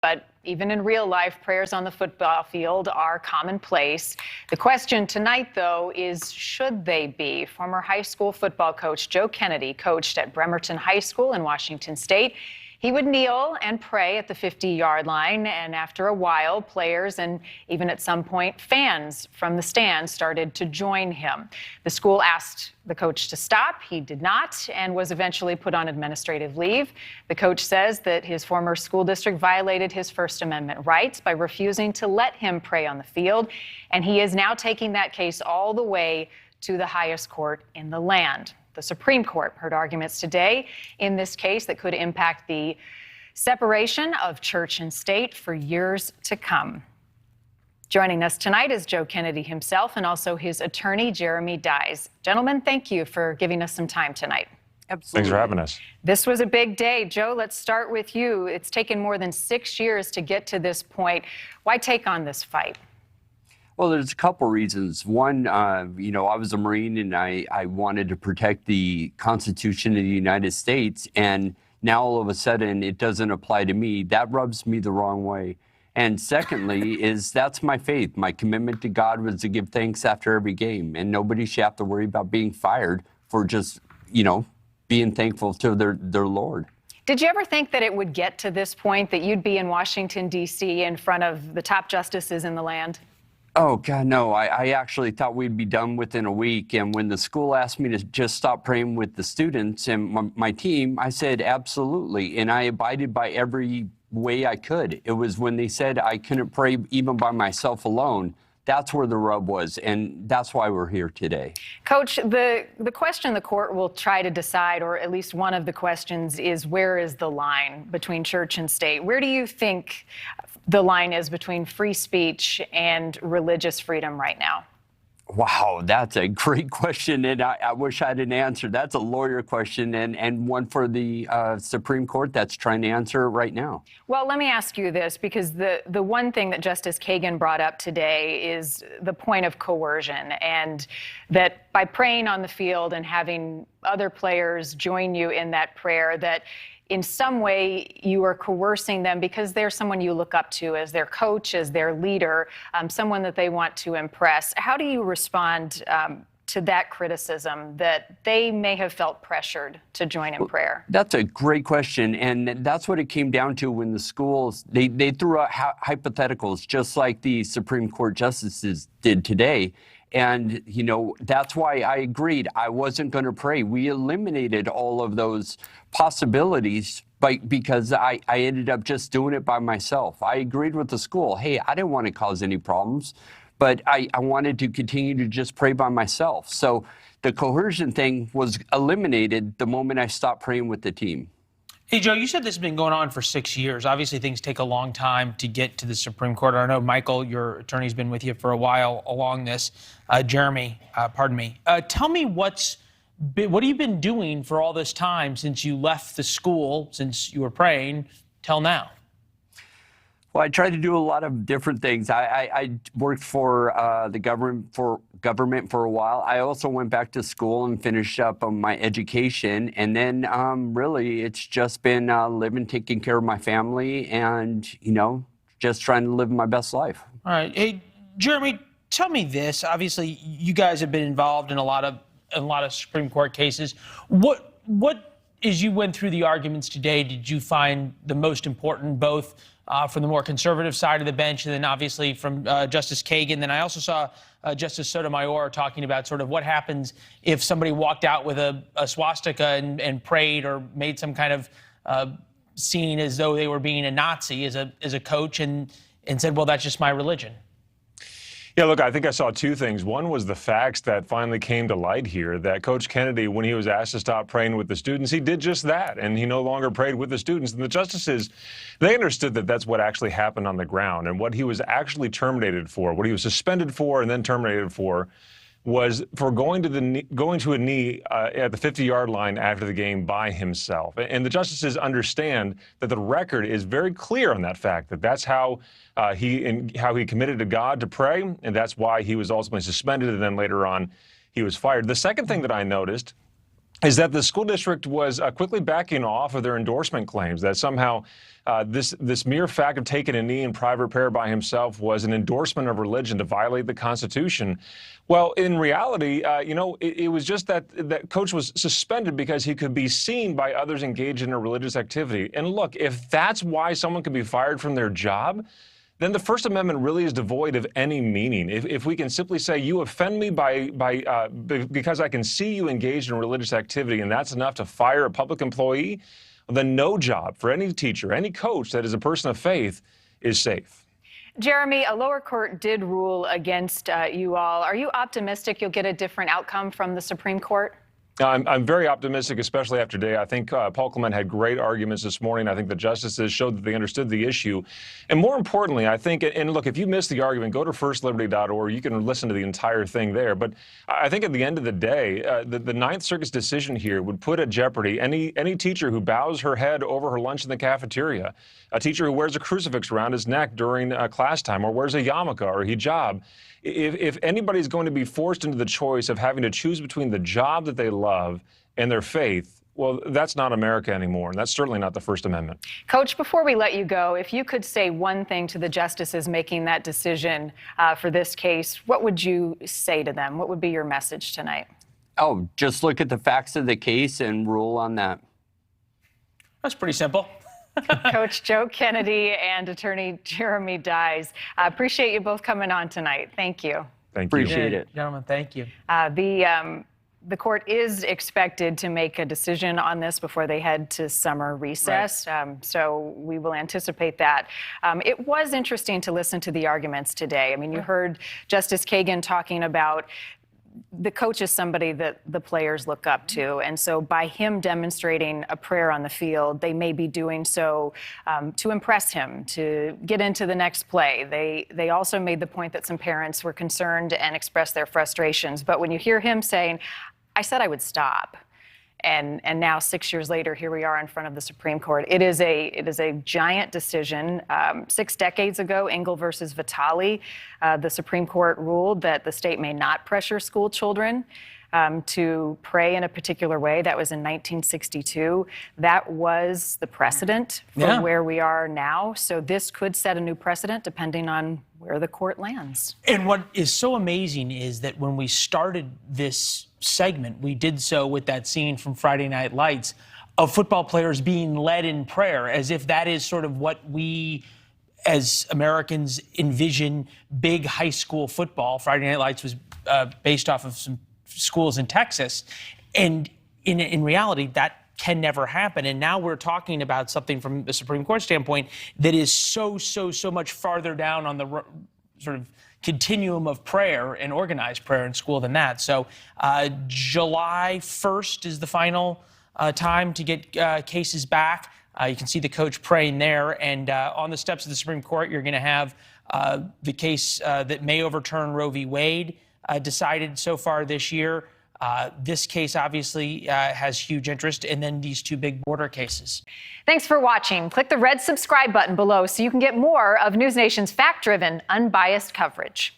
But even in real life, prayers on the football field are commonplace. The question tonight, though, is should they be? Former high school football coach Joe Kennedy coached at Bremerton High School in Washington State. He would kneel and pray at the 50-yard line, and after a while, players and even at some point fans from the stands started to join him. The school asked the coach to stop. He did not and was eventually put on administrative leave. The coach says that his former school district violated his First Amendment rights by refusing to let him pray on the field, and he is now taking that case all the way to the highest court in the land. The Supreme Court heard arguments today in this case that could impact the separation of church and state for years to come. Joining us tonight is Joe Kennedy himself and also his attorney, Jeremy Dyes. Gentlemen, thank you for giving us some time tonight. Absolutely. Thanks for having us. This was a big day. Joe, let's start with you. It's taken more than 6 years to get to this point. Why take on this fight? Well, there's a couple reasons. One, I was a Marine and I wanted to protect the Constitution of the United States. And now all of a sudden it doesn't apply to me. That rubs me the wrong way. And secondly, that's my faith. My commitment to God was to give thanks after every game. And nobody should have to worry about being fired for just, being thankful to their Lord. Did you ever think that it would get to this point, that you'd be in Washington, D.C. in front of the top justices in the land? Oh, God, no. I actually thought we'd be done within a week. And when the school asked me to just stop praying with the students and my team, I said, absolutely. And I abided by every way I could. It was when they said I couldn't pray even by myself alone. That's where the rub was, and that's why we're here today. Coach, the question the court will try to decide, or at least one of the questions, is where is the line between church and state? Where do you think the line is between free speech and religious freedom right now? Wow, that's a great question, and I wish I had an answer. That's a lawyer question and one for the Supreme Court that's trying to answer it right now. Well, let me ask you this, because the one thing that Justice Kagan brought up today is the point of coercion, and that by praying on the field and having other players join you in that prayer, that in some way you are coercing them because they're someone you look up to as their coach, as their leader, someone that they want to impress. How do you respond to that criticism that they may have felt pressured to join in prayer? That's a great question, and that's what it came down to when the schools, they threw out hypotheticals just like the Supreme Court justices did today. And, that's why I agreed I wasn't going to pray. We eliminated all of those possibilities because I ended up just doing it by myself. I agreed with the school. Hey, I didn't want to cause any problems, but I wanted to continue to just pray by myself. So the coercion thing was eliminated the moment I stopped praying with the team. Hey, Joe, you said this has been going on for 6 years. Obviously, things take a long time to get to the Supreme Court. I know, Michael, your attorney's been with you for a while along this. Jeremy, tell me what have you been doing for all this time since you left the school, since you were praying, till now? Well, I tried to do a lot of different things. I worked for the government for a while. I also went back to school and finished up on my education. And then really, it's just been living, taking care of my family, and just trying to live my best life. All right, hey, Jeremy, tell me this. Obviously, you guys have been involved in a lot of Supreme Court cases. What, as you went through the arguments today, did you find the most important, both from the more conservative side of the bench, and then obviously from Justice Kagan? Then I also saw Justice Sotomayor talking about sort of what happens if somebody walked out with a swastika and prayed or made some kind of scene as though they were being a Nazi as a coach and said, well, that's just my religion. Yeah, look, I think I saw two things. One was the facts that finally came to light here, that Coach Kennedy, when he was asked to stop praying with the students, he did just that, and he no longer prayed with the students. And the justices, they understood that that's what actually happened on the ground, and what he was actually terminated for, what he was suspended for and then terminated for, was for going to a knee at the 50-yard line after the game by himself. And the justices understand that the record is very clear on that fact, that that's how he committed to God to pray, and that's why he was ultimately suspended, and then later on he was fired. The second thing that I noticed is that the school district was quickly backing off of their endorsement claims, that somehow this mere fact of taking a knee in private prayer by himself was an endorsement of religion to violate the Constitution. Well, in reality, it was just that coach was suspended because he could be seen by others engaged in a religious activity. And look, if that's why someone could be fired from their job, then the First Amendment really is devoid of any meaning. If we can simply say, you offend me because I can see you engaged in religious activity, and that's enough to fire a public employee, then no job for any teacher, any coach that is a person of faith is safe. Jeremy, a lower court did rule against you all. Are you optimistic you'll get a different outcome from the Supreme Court? I'm very optimistic, especially after today. I think Paul Clement had great arguments this morning. I think the justices showed that they understood the issue. And more importantly, I think, and look, if you missed the argument, go to firstliberty.org. You can listen to the entire thing there. But I think at the end of the day, the Ninth Circuit's decision here would put at jeopardy any teacher who bows her head over her lunch in the cafeteria, a teacher who wears a crucifix around his neck during class time, or wears a yarmulke or hijab. If anybody's going to be forced into the choice of having to choose between the job that they love and their faith, well, that's not America anymore, and that's certainly not the First Amendment. Coach, before we let you go, if you could say one thing to the justices making that decision for this case, what would you say to them? What would be your message tonight? Oh, just look at the facts of the case and rule on that. That's pretty simple. Coach Joe Kennedy and attorney Jeremy Dyes. I appreciate you both coming on tonight. Thank you. Thank you. Appreciate it. Gentlemen, thank you. The court is expected to make a decision on this before they head to summer recess, right. So we will anticipate that. It was interesting to listen to the arguments today. I mean, you heard Justice Kagan talking about the coach is somebody that the players look up to. And so by him demonstrating a prayer on the field, they may be doing so to impress him, to get into the next play. They also made the point that some parents were concerned and expressed their frustrations. But when you hear him saying, I said I would stop, and now 6 years later, here we are in front of the Supreme Court. It is a giant decision. 6 decades ago, Engel versus Vitale, the Supreme Court ruled that the state may not pressure school children to pray in a particular way. That was in 1962. That was the precedent for where we are now. So this could set a new precedent depending on where the court lands. And what is so amazing is that when we started this segment, we did so with that scene from Friday Night Lights of football players being led in prayer, as if that is sort of what we as Americans envision big high school football. Friday Night Lights was based off of some schools in Texas. And in reality, that can never happen. And now we're talking about something from the Supreme Court standpoint that is so much farther down on the sort of continuum of prayer and organized prayer in school than that. So July 1st is the final time to get cases back. You can see the coach praying there. And on the steps of the Supreme Court, you're going to have the case that may overturn Roe v. Wade decided so far this year. This case obviously has huge interest, and then these 2 big border cases. Thanks for watching. Click the red subscribe button below so you can get more of NewsNation's fact-driven, unbiased coverage.